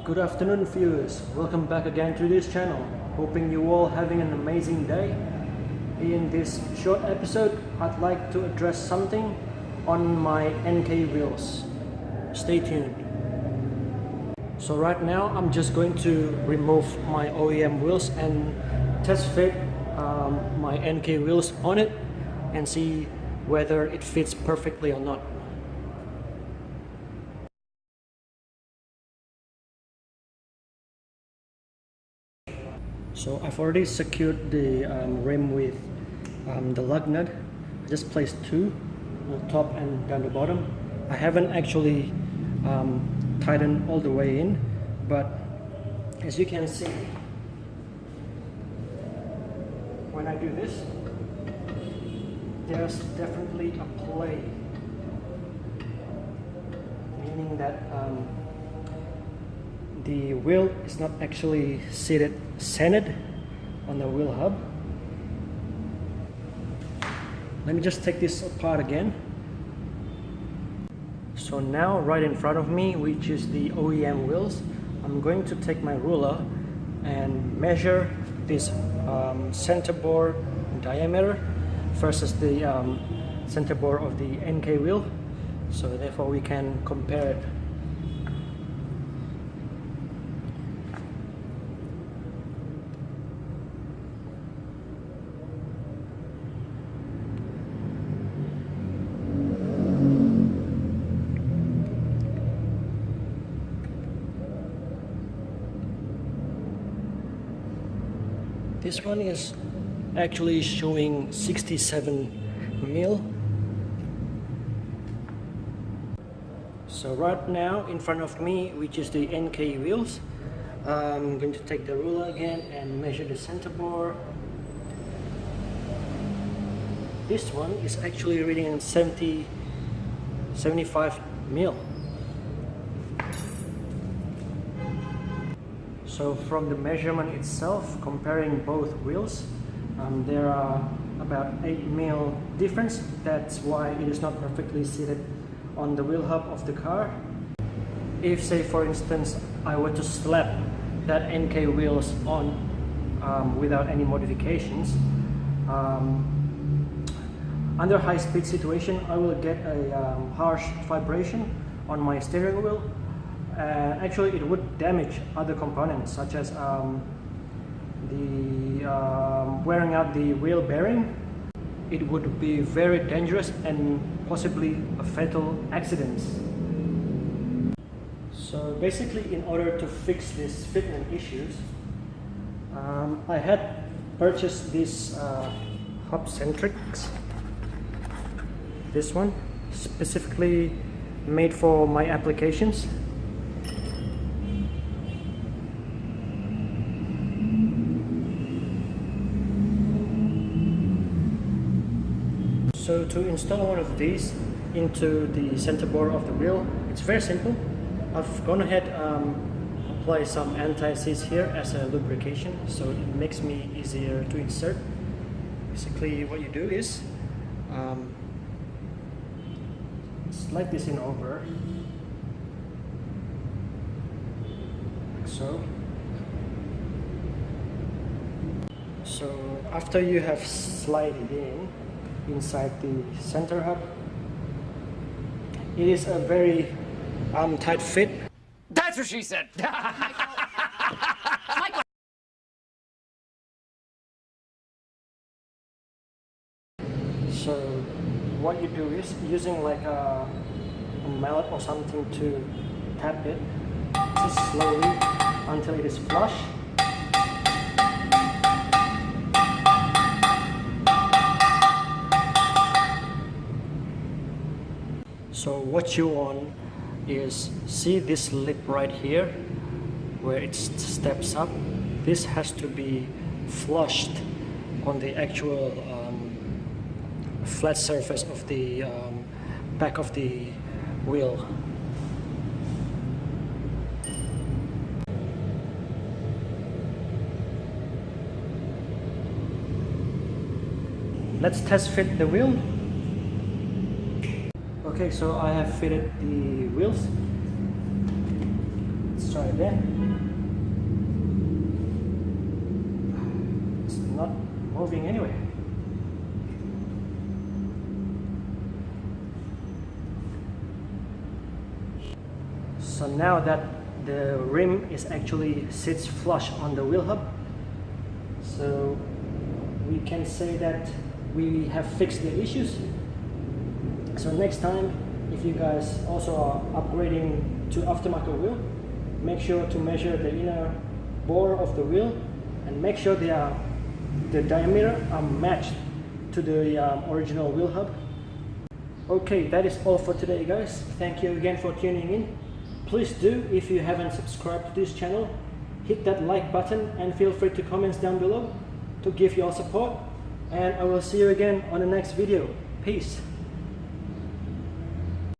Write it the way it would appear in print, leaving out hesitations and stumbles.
Good afternoon viewers, welcome back again to this channel. Hoping you all having an amazing day. In this short episode, I'd like to address something on my NK wheels. Stay tuned. So right now I'm just going to remove my OEM wheels and test fit my NK wheels on it and see whether it fits perfectly or not. So I've already secured the rim with the lug nut. I just placed two, the top and down the bottom. I haven't actually tightened all the way in, but as you can see, when I do this, there's definitely a play, meaning that the wheel is not actually centered on the wheel hub. Let me just take this apart again. So now right in front of me, which is the OEM wheels, I'm going to take my ruler and measure this center bore diameter versus the center bore of the NK wheel, so therefore we can compare it. This one is actually showing 67 mil. So right now in front of me, which is the NK wheels, I'm going to take the ruler again and measure the center bore. This one is actually reading 75 mil. So from the measurement itself, comparing both wheels, there are about 8 mil difference. That's why it is not perfectly seated on the wheel hub of the car. If, say for instance, I were to slap that NK wheels on without any modifications, under high speed situation, I will get a harsh vibration on my steering wheel. Actually, it would damage other components, such as wearing out the wheel bearing. It would be very dangerous and possibly a fatal accident. So basically, in order to fix these fitment issues, I had purchased this Hub Centric. This one, specifically made for my applications. So to install one of these into the center bore of the wheel, it's very simple. I've gone ahead apply some anti-seize here as a lubrication, so it makes me easier to insert. Basically what you do is slide this in over, like so. So after you have slid it in inside the center hub, it is a very tight fit. That's what she said. So what you do is using like a mallet or something to tap it just slowly until it is flush. So what you want is, see this lip right here where it steps up. This has to be flushed on the actual flat surface of the back of the wheel. Let's test fit the wheel. Okay, so I have fitted the wheels. Let's Let's try again. It's not moving anyway. So now that the rim is actually sits flush on the wheel hub, so we can say that we have fixed the issues. So next time, if you guys also are upgrading to aftermarket wheel, make sure to measure the inner bore of the wheel and make sure the diameter are matched to the original wheel hub. Okay, that is all for today, guys. Thank you again for tuning in. Please do, if you haven't subscribed to this channel, hit that like button and feel free to comment down below to give your support. And I will see you again on the next video. Peace.